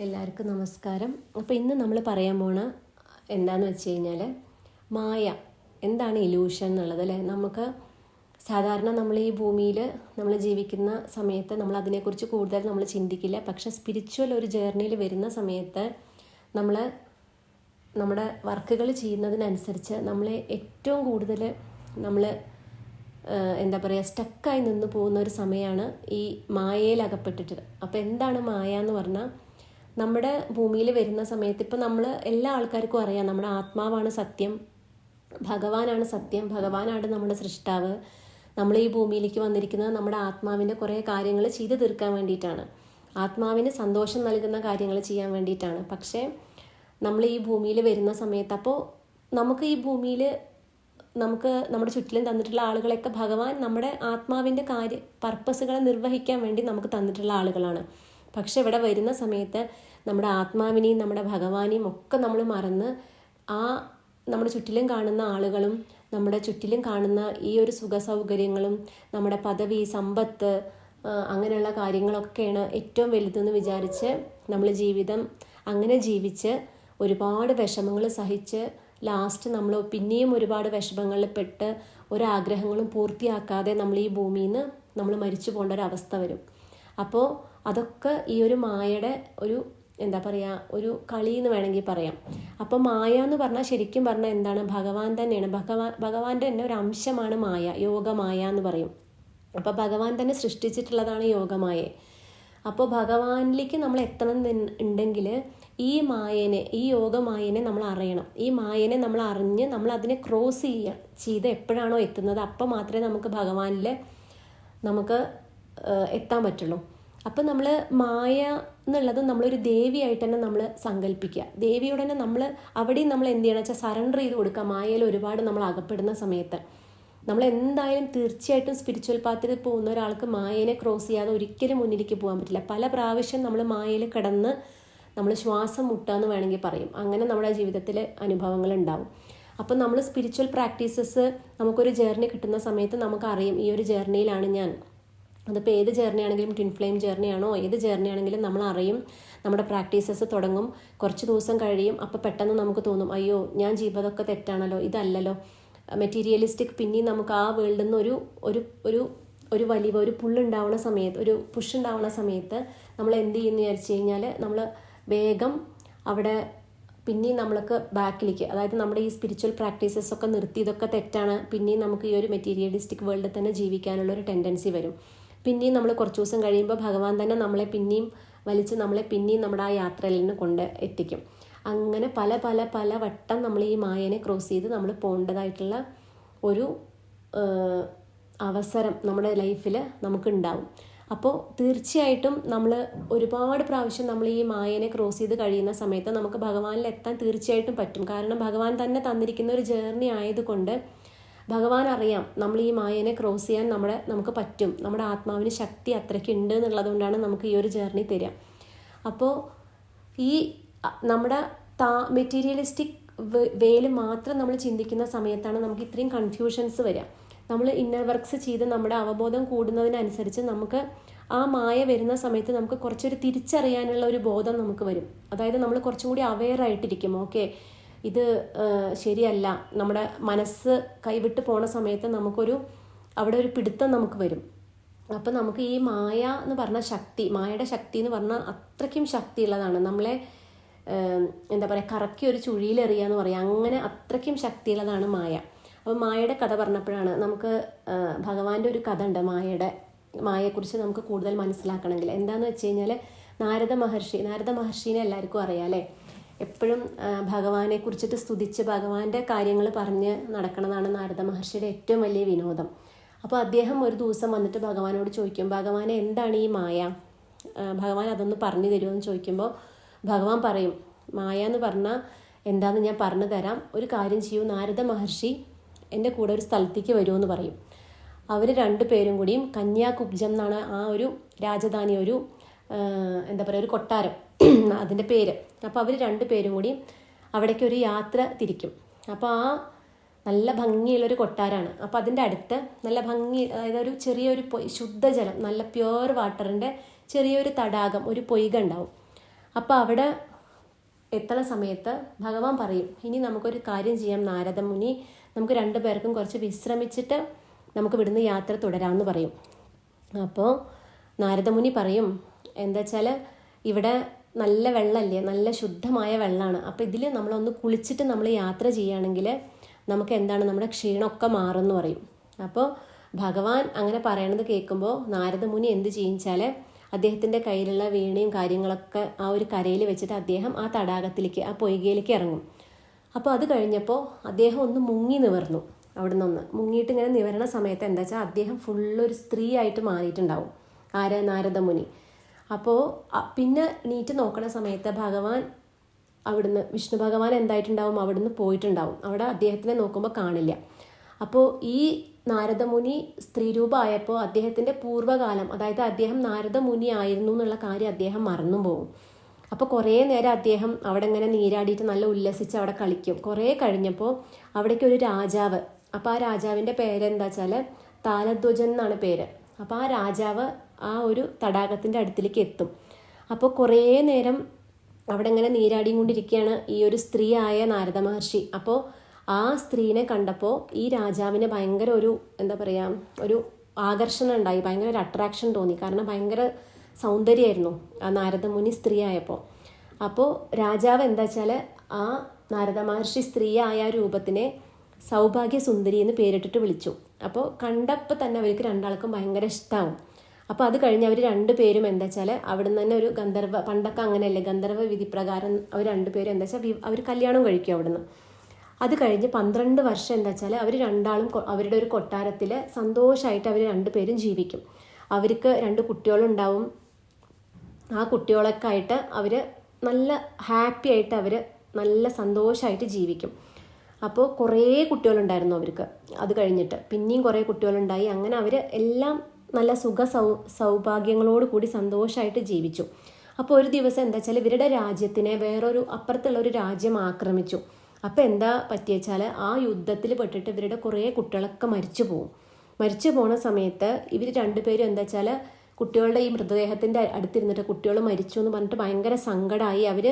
എല്ലാവർക്കും നമസ്കാരം. അപ്പോൾ ഇന്ന് നമ്മൾ പറയാൻ പോണ എന്താണെന്ന് വെച്ച് കഴിഞ്ഞാൽ മായ എന്താണ് ഇലൂഷൻ എന്നുള്ളത് അല്ലേ. നമുക്ക് സാധാരണ നമ്മൾ ഈ ഭൂമിയിൽ നമ്മൾ ജീവിക്കുന്ന സമയത്ത് നമ്മൾ അതിനെക്കുറിച്ച് കൂടുതൽ നമ്മൾ ചിന്തിക്കില്ല. പക്ഷെ സ്പിരിച്വൽ ഒരു ജേർണിയിൽ വരുന്ന സമയത്ത് നമ്മൾ നമ്മുടെ വർക്കുകൾ ചെയ്യുന്നതിനനുസരിച്ച് നമ്മളെ ഏറ്റവും കൂടുതൽ നമ്മൾ എന്താ പറയുക സ്റ്റക്കായി നിന്ന് പോകുന്ന ഒരു സമയമാണ് ഈ മായയിൽ അകപ്പെട്ടിട്ട്. അപ്പോൾ എന്താണ് മായ എന്ന് പറഞ്ഞാൽ നമ്മുടെ ഭൂമിയിൽ വരുന്ന സമയത്ത് ഇപ്പം നമ്മൾ എല്ലാ ആൾക്കാർക്കും അറിയാം നമ്മുടെ ആത്മാവാണ് സത്യം, ഭഗവാനാണ് സത്യം, ഭഗവാനാണ് നമ്മുടെ സൃഷ്ടാവ്. നമ്മൾ ഈ ഭൂമിയിലേക്ക് വന്നിരിക്കുന്നത് നമ്മുടെ ആത്മാവിൻ്റെ കുറേ കാര്യങ്ങൾ ചെയ്തു തീർക്കാൻ വേണ്ടിയിട്ടാണ്, ആത്മാവിന് സന്തോഷം നൽകുന്ന കാര്യങ്ങൾ ചെയ്യാൻ വേണ്ടിയിട്ടാണ്. പക്ഷേ നമ്മൾ ഈ ഭൂമിയിൽ വരുന്ന സമയത്ത് അപ്പോൾ നമുക്ക് ഈ ഭൂമിയിൽ നമുക്ക് നമ്മുടെ ചുറ്റിലും തന്നിട്ടുള്ള ആളുകളൊക്കെ ഭഗവാൻ നമ്മുടെ ആത്മാവിൻ്റെ പർപ്പസുകളെ നിർവഹിക്കാൻ വേണ്ടി നമുക്ക് തന്നിട്ടുള്ള ആളുകളാണ്. പക്ഷെ ഇവിടെ വരുന്ന സമയത്ത് നമ്മുടെ ആത്മാവിനെയും നമ്മുടെ ഭഗവാനെയും ഒക്കെ നമ്മൾ മറന്ന് ആ നമ്മുടെ ചുറ്റിലും കാണുന്ന ആളുകളും നമ്മുടെ ചുറ്റിലും കാണുന്ന ഈ ഒരു സുഖ സൗകര്യങ്ങളും നമ്മുടെ പദവി സമ്പത്ത് അങ്ങനെയുള്ള കാര്യങ്ങളൊക്കെയാണ് ഏറ്റവും വലുതെന്ന് വിചാരിച്ച് നമ്മൾ ജീവിതം അങ്ങനെ ജീവിച്ച് ഒരുപാട് വിഷമങ്ങൾ സഹിച്ച് ലാസ്റ്റ് നമ്മൾ പിന്നെയും ഒരുപാട് വിഷമങ്ങളിൽ പെട്ട് ഒരാഗ്രഹങ്ങളും പൂർത്തിയാക്കാതെ നമ്മൾ ഈ ഭൂമിയിൽ നിന്ന് നമ്മൾ മരിച്ചു പോകേണ്ട ഒരു അവസ്ഥ വരും. അപ്പോൾ അതൊക്കെ ഈ ഒരു മായയുടെ ഒരു എന്താ പറയുക ഒരു കളി എന്ന് വേണമെങ്കിൽ പറയാം. അപ്പോൾ മായ എന്ന് പറഞ്ഞാൽ ശരിക്കും പറഞ്ഞാൽ എന്താണ്, ഭഗവാൻ തന്നെയാണ്. ഭഗവാന്റെ തന്നെ ഒരു അംശമാണ് മായ, യോഗമായ എന്ന് പറയും. അപ്പോൾ ഭഗവാൻ തന്നെ സൃഷ്ടിച്ചിട്ടുള്ളതാണ് യോഗമായെ. അപ്പോൾ ഭഗവാനിലേക്ക് നമ്മൾ എത്തണം ഉണ്ടെങ്കിൽ ഈ മായനെ, ഈ യോഗമായനെ നമ്മൾ അറിയണം. ഈ മായനെ നമ്മൾ അറിഞ്ഞ് നമ്മൾ അതിനെ ക്രോസ് ചെയ്ത് എപ്പോഴാണോ എത്തുന്നത് അപ്പം മാത്രമേ നമുക്ക് ഭഗവാനിൽ നമുക്ക് എത്താൻ പറ്റുള്ളൂ. അപ്പം നമ്മൾ മായ എന്നുള്ളത് നമ്മളൊരു ദേവിയായിട്ട് തന്നെ നമ്മൾ സങ്കല്പിക്കുക. ദേവിയോട് തന്നെ നമ്മൾ അവിടെയും നമ്മൾ എന്ത് ചെയ്യണം വെച്ചാൽ സറണ്ടർ ചെയ്ത് കൊടുക്കുക. മായയിൽ ഒരുപാട് നമ്മൾ അകപ്പെടുന്ന സമയത്ത് നമ്മൾ എന്തായാലും തീർച്ചയായിട്ടും സ്പിരിച്വൽ പാത്തിൽ പോകുന്ന ഒരാൾക്ക് മായനെ ക്രോസ് ചെയ്യാതെ ഒരിക്കലും മുന്നിലേക്ക് പോകാൻ പറ്റില്ല. പല പ്രാവശ്യം നമ്മൾ മായയിൽ കിടന്ന് നമ്മൾ ശ്വാസം മുട്ടാന്ന് വേണമെങ്കിൽ പറയും. അങ്ങനെ നമ്മുടെ ജീവിതത്തിൽ അനുഭവങ്ങൾ ഉണ്ടാവും. അപ്പം നമ്മൾ സ്പിരിച്വൽ പ്രാക്ടീസസ് നമുക്കൊരു ജേർണി കിട്ടുന്ന സമയത്ത് നമുക്കറിയും ഈ ഒരു ജേർണിയിലാണ് ഞാൻ. അതിപ്പോൾ ഏത് ജേർണി ആണെങ്കിലും ട്വിൻ ഫ്ലെയിം ജേർണി ആണോ ഏത് ജേർണി ആണെങ്കിലും നമ്മൾ അറിയും. നമ്മുടെ പ്രാക്ടീസസ് തുടങ്ങും, കുറച്ച് ദിവസം കഴിയും. അപ്പോൾ പെട്ടെന്ന് നമുക്ക് തോന്നും അയ്യോ ഞാൻ ജീവിതമൊക്കെ തെറ്റാണല്ലോ, ഇതല്ലല്ലോ മെറ്റീരിയലിസ്റ്റിക്. പിന്നെയും നമുക്ക് ആ വേൾഡിൽ നിന്ന് ഒരു ഒരു ഒരു വലിയ ഒരു പുള്ളുണ്ടാവുന്ന സമയത്ത്, ഒരു പുഷ് ഉണ്ടാവുന്ന സമയത്ത് നമ്മൾ എന്ത് ചെയ്യുന്നു വിചാരിച്ചു കഴിഞ്ഞാൽ നമ്മൾ വേഗം അവിടെ പിന്നെയും നമ്മൾക്ക് ബാക്കിലേക്ക്, അതായത് നമ്മുടെ ഈ സ്പിരിച്വൽ പ്രാക്ടീസസ് ഒക്കെ നിർത്തി ഇതൊക്കെ തെറ്റാണ്, പിന്നെയും നമുക്ക് ഈ ഒരു മെറ്റീരിയലിസ്റ്റിക് വേൾഡിൽ തന്നെ ജീവിക്കാനുള്ള ഒരു ടെൻഡൻസി വരും. പിന്നെയും നമ്മൾ കുറച്ച് ദിവസം കഴിയുമ്പോൾ ഭഗവാൻ തന്നെ നമ്മളെ പിന്നെയും വലിച്ച് നമ്മളെ പിന്നെയും നമ്മുടെ ആ യാത്രയിൽ നിന്ന് കൊണ്ട് എത്തിക്കും. അങ്ങനെ പല പല പല വട്ടം നമ്മൾ ഈ മായനെ ക്രോസ് ചെയ്ത് നമ്മൾ പോകേണ്ടതായിട്ടുള്ള ഒരു അവസരം നമ്മുടെ ലൈഫിൽ നമുക്കുണ്ടാവും. അപ്പോൾ തീർച്ചയായിട്ടും നമ്മൾ ഒരുപാട് പ്രാവശ്യം നമ്മൾ ഈ മായനെ ക്രോസ് ചെയ്ത് കഴിയുന്ന സമയത്ത് നമുക്ക് ഭഗവാനിൽ എത്താൻ തീർച്ചയായിട്ടും പറ്റും. കാരണം ഭഗവാൻ തന്നെ തന്നിരിക്കുന്ന ഒരു ജേർണി ആയതുകൊണ്ട് ഭഗവാൻ അറിയാം നമ്മൾ ഈ മായനെ ക്രോസ് ചെയ്യാൻ നമുക്ക് പറ്റും. നമ്മുടെ ആത്മാവിന് ശക്തി അത്രയ്ക്ക് ഉണ്ട് എന്നുള്ളത് കൊണ്ടാണ് നമുക്ക് ഈ ഒരു ജേർണി തരിക. അപ്പോൾ ഈ നമ്മുടെ മെറ്റീരിയലിസ്റ്റിക് വേയിൽ മാത്രം നമ്മൾ ചിന്തിക്കുന്ന സമയത്താണ് നമുക്ക് ഇത്രയും കൺഫ്യൂഷൻസ് വരിക. നമ്മൾ ഇന്നർ വർക്ക്സ് ചെയ്ത് നമ്മുടെ അവബോധം കൂടുന്നതിനനുസരിച്ച് നമുക്ക് ആ മായ വരുന്ന സമയത്ത് നമുക്ക് കുറച്ചൊരു തിരിച്ചറിയാനുള്ള ഒരു ബോധം നമുക്ക് വരും. അതായത് നമ്മൾ കുറച്ചും കൂടി അവെയർ ആയിട്ടിരിക്കും. ഓക്കെ ഇത് ശരിയല്ല, നമ്മുടെ മനസ്സ് കൈവിട്ട് പോണ സമയത്ത് നമുക്കൊരു അവിടെ ഒരു പിടുത്തം നമുക്ക് വരും. അപ്പം നമുക്ക് ഈ മായ എന്ന് പറഞ്ഞ ശക്തി, മായയുടെ ശക്തി എന്ന് പറഞ്ഞാൽ അത്രയ്ക്കും ശക്തിയുള്ളതാണ്. നമ്മളെ എന്താ പറയുക കറക്കി ഒരു ചുഴിയിലെറിയുക എന്ന് പറയാം. അങ്ങനെ അത്രയ്ക്കും ശക്തിയുള്ളതാണ് മായ. അപ്പോൾ മായയുടെ കഥ പറഞ്ഞപ്പോഴാണ് നമുക്ക് ഭഗവാന്റെ ഒരു കഥ ഉണ്ട് മായയെക്കുറിച്ച് നമുക്ക് കൂടുതൽ മനസ്സിലാക്കണമെങ്കിൽ. എന്താണെന്ന് വെച്ച് കഴിഞ്ഞാൽ നാരദ മഹർഷീനെ എല്ലാവർക്കും അറിയാം അല്ലേ. എപ്പോഴും ഭഗവാനെ കുറിച്ചിട്ട് സ്തുതിച്ച് ഭഗവാന്റെ കാര്യങ്ങൾ പറഞ്ഞ് നടക്കണതാണ് നാരദ മഹർഷിയുടെ ഏറ്റവും വലിയ വിനോദം. അപ്പോൾ അദ്ദേഹം ഒരു ദിവസം വന്നിട്ട് ഭഗവാനോട് ചോദിക്കും, ഭഗവാനെ എന്താണ് ഈ മായ, ഭഗവാൻ അതൊന്ന് പറഞ്ഞു തരുമെന്ന് ചോദിക്കുമ്പോൾ ഭഗവാൻ പറയും മായ എന്ന് പറഞ്ഞാൽ എന്താണെന്ന് ഞാൻ പറഞ്ഞു തരാം, ഒരു കാര്യം ചെയ്യൂ, നാരദ മഹർഷി എൻ്റെ കൂടെ ഒരു സ്ഥലത്തേക്ക് വരുമെന്ന് പറയും. അവർ രണ്ടുപേരും കൂടിയും കന്യാകുബ്ജം എന്നാണ് ആ ഒരു രാജധാനി, ഒരു എന്താ പറയുക ഒരു കൊട്ടാരം അതിൻ്റെ പേര്. അപ്പോൾ അവർ രണ്ടുപേരും കൂടി അവിടേക്ക് ഒരു യാത്ര തിരിക്കും. അപ്പോൾ ആ നല്ല ഭംഗിയുള്ളൊരു കൊട്ടാരമാണ്. അപ്പോൾ അതിൻ്റെ അടുത്ത് നല്ല ഭംഗി, അതായത് ഒരു ചെറിയൊരു ശുദ്ധജലം, നല്ല പ്യുവർ വാട്ടറിൻ്റെ ചെറിയൊരു തടാകം, ഒരു പൊയ്ക ഉണ്ടാവും. അപ്പോൾ അവിടെ എത്തണ സമയത്ത് ഭഗവാൻ പറയും, ഇനി നമുക്കൊരു കാര്യം ചെയ്യാം നാരദ മുനി, നമുക്ക് 2 പേർക്കും കുറച്ച് വിശ്രമിച്ചിട്ട് നമുക്ക് ഇവിടുന്ന് യാത്ര തുടരാമെന്ന് പറയും. അപ്പോൾ നാരദമുനി പറയും, എന്താ വെച്ചാൽ ഇവിടെ നല്ല വെള്ളമല്ലേ, നല്ല ശുദ്ധമായ വെള്ളമാണ്. അപ്പോൾ ഇതിൽ നമ്മളൊന്ന് കുളിച്ചിട്ട് നമ്മൾ യാത്ര ചെയ്യുകയാണെങ്കിൽ നമുക്ക് എന്താണ് നമ്മുടെ ക്ഷീണമൊക്കെ മാറുമെന്ന് പറയും. അപ്പോൾ ഭഗവാൻ അങ്ങനെ പറയണത് കേൾക്കുമ്പോൾ നാരദമുനി എന്ത് ചെയ്യിച്ചാൽ അദ്ദേഹത്തിൻ്റെ കയ്യിലുള്ള വീണയും കാര്യങ്ങളൊക്കെ ആ ഒരു കരയിൽ വെച്ചിട്ട് അദ്ദേഹം ആ തടാകത്തിലേക്ക്, ആ പൊയ്കയിലേക്ക് ഇറങ്ങും. അപ്പോൾ അത് കഴിഞ്ഞപ്പോൾ അദ്ദേഹം ഒന്ന് മുങ്ങി നിവർന്നു. അവിടെ നിന്ന് മുങ്ങിയിട്ട് ഇങ്ങനെ നിവരണ സമയത്ത് എന്താ വെച്ചാൽ അദ്ദേഹം ഫുള്ളൊരു സ്ത്രീ ആയിട്ട് മാറിയിട്ടുണ്ടാവും, നാരദമുനി. അപ്പോൾ പിന്നെ നീറ്റ് നോക്കണ സമയത്ത് ഭഗവാൻ അവിടുന്ന്, വിഷ്ണു ഭഗവാൻ എന്തായിട്ടുണ്ടാവും, അവിടുന്ന് പോയിട്ടുണ്ടാവും. അവിടെ അദ്ദേഹത്തിനെ നോക്കുമ്പോൾ കാണില്ല. അപ്പോൾ ഈ നാരദമുനി സ്ത്രീരൂപമായപ്പോൾ അദ്ദേഹത്തിൻ്റെ പൂർവ്വകാലം, അതായത് അദ്ദേഹം നാരദമുനി ആയിരുന്നു എന്നുള്ള കാര്യം അദ്ദേഹം മറന്നു പോകും. അപ്പോൾ കുറേ നേരം അദ്ദേഹം അവിടെ ഇങ്ങനെ നീരാടിയിട്ട് നല്ല ഉല്ലസിച്ച് അവിടെ കളിക്കും. കുറേ കഴിഞ്ഞപ്പോൾ അവിടേക്ക് ഒരു രാജാവ്, അപ്പോൾ ആ രാജാവിൻ്റെ പേരെന്താ വെച്ചാൽ താലധ്വജൻ എന്നാണ് പേര്. അപ്പോൾ ആ രാജാവ് ആ ഒരു തടാകത്തിൻ്റെ അടുത്തേക്ക് എത്തും. അപ്പോൾ കുറേ നേരം അവിടെ ഇങ്ങനെ നീരാടിയും കൊണ്ടിരിക്കുകയാണ് ഈ ഒരു സ്ത്രീ ആയ നാരദ മഹർഷി. അപ്പോൾ ആ സ്ത്രീനെ കണ്ടപ്പോൾ ഈ രാജാവിന് ഭയങ്കര ഒരു എന്താ പറയുക, ഒരു ആകർഷണം ഉണ്ടായി, ഭയങ്കര ഒരു അട്രാക്ഷൻ തോന്നി. കാരണം ഭയങ്കര സൗന്ദര്യമായിരുന്നു ആ നാരദമുനി സ്ത്രീ ആയപ്പോൾ. അപ്പോൾ രാജാവ് എന്താ വെച്ചാൽ ആ നാരദ മഹർഷി സ്ത്രീ ആയ രൂപത്തിനെ സൗഭാഗ്യ സുന്ദരി എന്ന് പേരിട്ടിട്ട് വിളിച്ചു. അപ്പോൾ കണ്ടപ്പോൾ തന്നെ അവർക്ക് 2 ആൾക്കും ഭയങ്കര ഇഷ്ടമാവും. അപ്പോൾ അത് കഴിഞ്ഞ് അവർ 2 പേരും എന്താ വെച്ചാൽ അവിടെ നിന്ന് തന്നെ ഒരു ഗന്ധർവ, പണ്ടൊക്കെ അങ്ങനെയല്ലേ, ഗന്ധർവ വിധി പ്രകാരം അവർ 2 പേരും എന്താ വെച്ചാൽ അവർ കല്യാണം കഴിക്കും അവിടെ നിന്ന്. അത് കഴിഞ്ഞ് 12 വർഷം എന്താ വെച്ചാൽ അവർ 2 ആളും അവരുടെ ഒരു കൊട്ടാരത്തിൽ സന്തോഷമായിട്ട് അവർ 2 പേരും ജീവിക്കും. അവർക്ക് 2 കുട്ടികളുണ്ടാവും. ആ കുട്ടികളൊക്കെ ആയിട്ട് അവർ നല്ല ഹാപ്പി ആയിട്ട് അവർ നല്ല സന്തോഷമായിട്ട് ജീവിക്കും. അപ്പോൾ കുറേ കുട്ടികളുണ്ടായിരുന്നു അവർക്ക്. അത് കഴിഞ്ഞിട്ട് പിന്നെയും കുറേ കുട്ടികളുണ്ടായി. അങ്ങനെ അവർ എല്ലാം നല്ല സൗഭാഗ്യങ്ങളോട് കൂടി സന്തോഷമായിട്ട് ജീവിച്ചു. അപ്പോൾ ഒരു ദിവസം എന്താ വെച്ചാൽ ഇവരുടെ രാജ്യത്തിനെ വേറൊരു അപ്പുറത്തുള്ള ഒരു രാജ്യം ആക്രമിച്ചു. അപ്പോൾ എന്താ പറ്റിയെച്ചാൽ ആ യുദ്ധത്തിൽ പെട്ടിട്ട് ഇവരുടെ കുറേ കുട്ടികളൊക്കെ മരിച്ചു പോകും. മരിച്ചു പോണ സമയത്ത് ഇവർ 2 പേരും എന്താ വെച്ചാൽ കുട്ടികളുടെ ഈ മൃതദേഹത്തിൻ്റെ അടുത്തിരുന്നിട്ട് കുട്ടികൾ മരിച്ചു എന്ന് പറഞ്ഞിട്ട് ഭയങ്കര സങ്കടമായി അവർ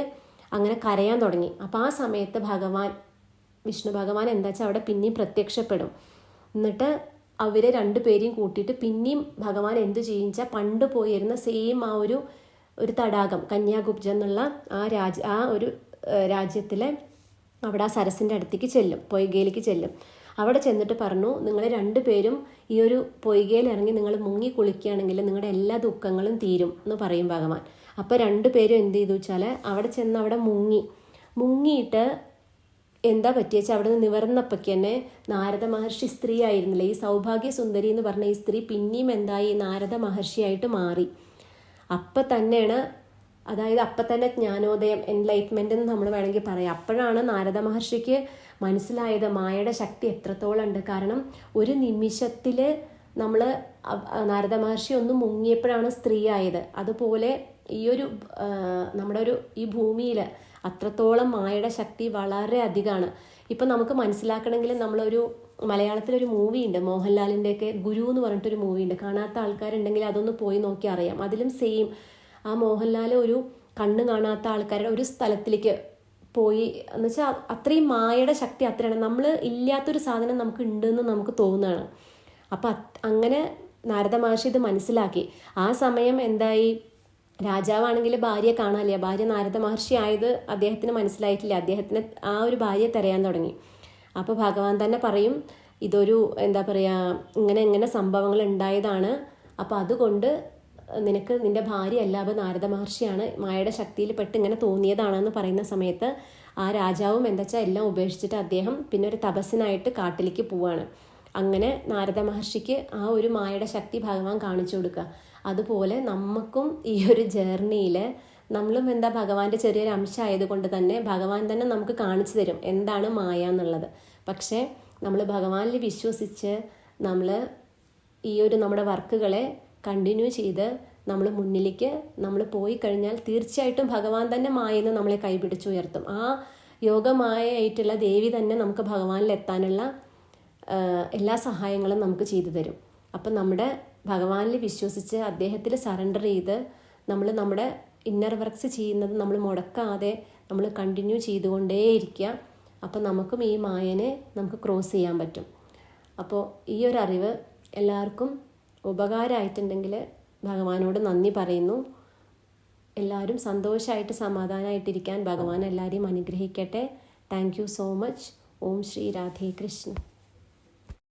അങ്ങനെ കരയാൻ തുടങ്ങി. അപ്പോൾ ആ സമയത്ത് വിഷ്ണു ഭഗവാൻ എന്താ വെച്ചാൽ അവിടെ പിന്നെയും പ്രത്യക്ഷപ്പെടും. എന്നിട്ട് അവരെ 2 പേരെയും കൂട്ടിയിട്ട് പിന്നെയും ഭഗവാൻ എന്ത് ചെയ്യുക, പണ്ട് പോയിരുന്ന സെയിം ആ ഒരു തടാകം കന്യാകുബ്ജ എന്നുള്ള ആ ഒരു രാജ്യത്തിലെ അവിടെ ആ സരസിൻ്റെ അടുത്തേക്ക് ചെല്ലും, പൊയ്കയിലേക്ക് ചെല്ലും. അവിടെ ചെന്നിട്ട് പറഞ്ഞു, നിങ്ങൾ 2 പേരും ഈ ഒരു പൊയ്കയിൽ ഇറങ്ങി നിങ്ങൾ മുങ്ങി കുളിക്കുകയാണെങ്കിൽ നിങ്ങളുടെ എല്ലാ ദുഃഖങ്ങളും തീരും എന്ന് പറയും ഭഗവാൻ. അപ്പോൾ 2 പേരും എന്ത് ചെയ്തു വെച്ചാൽ അവിടെ ചെന്ന് അവിടെ മുങ്ങിയിട്ട് എന്താ പറ്റിയെച്ചാൽ അവിടെ നിന്ന് നിവർന്നപ്പോഴേക്ക് തന്നെ നാരദ മഹർഷി സ്ത്രീ ആയിരുന്നില്ല, ഈ സൗഭാഗ്യ സുന്ദരി എന്ന് പറഞ്ഞ ഈ സ്ത്രീ പിന്നെയും എന്തായി നാരദ മഹർഷിയായിട്ട് മാറി. അപ്പം തന്നെയാണ്, അതായത് അപ്പം തന്നെ ജ്ഞാനോദയം, എൻലൈറ്റ്മെൻ്റ് എന്ന് നമ്മൾ വേണമെങ്കിൽ പറയാം. അപ്പോഴാണ് നാരദ മഹർഷിക്ക് മനസ്സിലായത് മായയുടെ ശക്തി എത്രത്തോളം ഉണ്ട്. കാരണം ഒരു നിമിഷത്തിൽ നമ്മൾ നാരദ മഹർഷി ഒന്ന് മുങ്ങിയപ്പോഴാണ് സ്ത്രീ ആയത്. അതുപോലെ ഈ ഭൂമിയിൽ അത്രത്തോളം മായയുടെ ശക്തി വളരെ അധികമാണ്. ഇപ്പം നമുക്ക് മനസ്സിലാക്കണമെങ്കിൽ നമ്മളൊരു മലയാളത്തിലൊരു മൂവി ഉണ്ട്, മോഹൻലാലിൻ്റെയൊക്കെ ഗുരു എന്ന് പറഞ്ഞിട്ടൊരു മൂവി ഉണ്ട്. കാണാത്ത ആൾക്കാരുണ്ടെങ്കിൽ അതൊന്ന് പോയി നോക്കി അറിയാം. അതിലും സെയിം ആ മോഹൻലാൽ ഒരു കണ്ണ് കാണാത്ത ആൾക്കാരുടെ ഒരു സ്ഥലത്തിലേക്ക് പോയി എന്ന് വെച്ചാൽ അത്രയും മായയുടെ ശക്തി അത്രയാണ്. നമ്മൾ ഇല്ലാത്തൊരു സാധനം നമുക്ക് ഉണ്ടെന്ന് നമുക്ക് തോന്നുകയാണ്. അപ്പം അങ്ങനെ നാരദ മഹർഷി ഇത് മനസ്സിലാക്കി. ആ സമയം എന്തായി, രാജാവാണെങ്കിൽ ഭാര്യയെ കാണാനില്ല. ഭാര്യ നാരദ മഹർഷി ആയത് അദ്ദേഹത്തിന് മനസ്സിലായിട്ടില്ല. അദ്ദേഹത്തിന് ആ ഒരു ഭാര്യയെ തിരയാൻ തുടങ്ങി. അപ്പോൾ ഭഗവാൻ തന്നെ പറയും, ഇതൊരു എന്താ പറയുക, ഇങ്ങനെ സംഭവങ്ങൾ ഉണ്ടായതാണ്. അപ്പോൾ അതുകൊണ്ട് നിനക്ക് നിൻ്റെ ഭാര്യ അല്ല, അപ്പോൾ നാരദ മഹർഷിയാണ്, മായയുടെ ശക്തിയിൽ പെട്ട് ഇങ്ങനെ തോന്നിയതാണെന്ന് പറയുന്ന സമയത്ത് ആ രാജാവും എന്താ വെച്ചാൽ എല്ലാം ഉപേക്ഷിച്ചിട്ട് അദ്ദേഹം പിന്നെ ഒരു തപസ്സിനായിട്ട് കാട്ടിലേക്ക് പോവാണ്. അങ്ങനെ നാരദ മഹർഷിക്ക് ആ ഒരു മായയുടെ ശക്തി ഭഗവാൻ കാണിച്ചു കൊടുക്കുക. അതുപോലെ നമുക്കും ഈ ഒരു ജേർണിയിൽ നമ്മളും എന്താ ഭഗവാന്റെ ചെറിയൊരു അംശം ആയതുകൊണ്ട് തന്നെ ഭഗവാൻ തന്നെ നമുക്ക് കാണിച്ചു തരും എന്താണ് മായ എന്നുള്ളത്. പക്ഷേ നമ്മൾ ഭഗവാനിൽ വിശ്വസിച്ച് നമ്മൾ ഈ ഒരു നമ്മുടെ വർക്കുകളെ കണ്ടിന്യൂ ചെയ്ത് നമ്മൾ മുന്നിലേക്ക് നമ്മൾ പോയി കഴിഞ്ഞാൽ തീർച്ചയായിട്ടും ഭഗവാൻ തന്നെ മായെന്ന് നമ്മളെ കൈപിടിച്ചുയർത്തും. ആ യോഗമായായിട്ടുള്ള ദേവി തന്നെ നമുക്ക് ഭഗവാനിൽ എത്താനുള്ള എല്ലാ സഹായങ്ങളും നമുക്ക് ചെയ്തു തരും. അപ്പം നമ്മുടെ ഭഗവാനിൽ വിശ്വസിച്ച് അദ്ദേഹത്തിൽ സറണ്ടർ ചെയ്ത് നമ്മൾ നമ്മുടെ ഇന്നർ വർക്ക്സ് ചെയ്യുന്നത് നമ്മൾ മുടക്കാതെ നമ്മൾ കണ്ടിന്യൂ ചെയ്തുകൊണ്ടേയിരിക്കുക. അപ്പോൾ നമുക്കും ഈ മായനെ നമുക്ക് ക്രോസ് ചെയ്യാൻ പറ്റും. അപ്പോൾ ഈ ഒരു അറിവ് എല്ലാവർക്കും ഉപകാരമായിട്ടുണ്ടെങ്കിൽ ഭഗവാനോട് നന്ദി പറയുന്നു. എല്ലാവരും സന്തോഷമായിട്ട് സമാധാനമായിട്ടിരിക്കാൻ ഭഗവാൻ എല്ലാവരെയും അനുഗ്രഹിക്കട്ടെ. Thank you so much. Om Shri Radhe Krishna.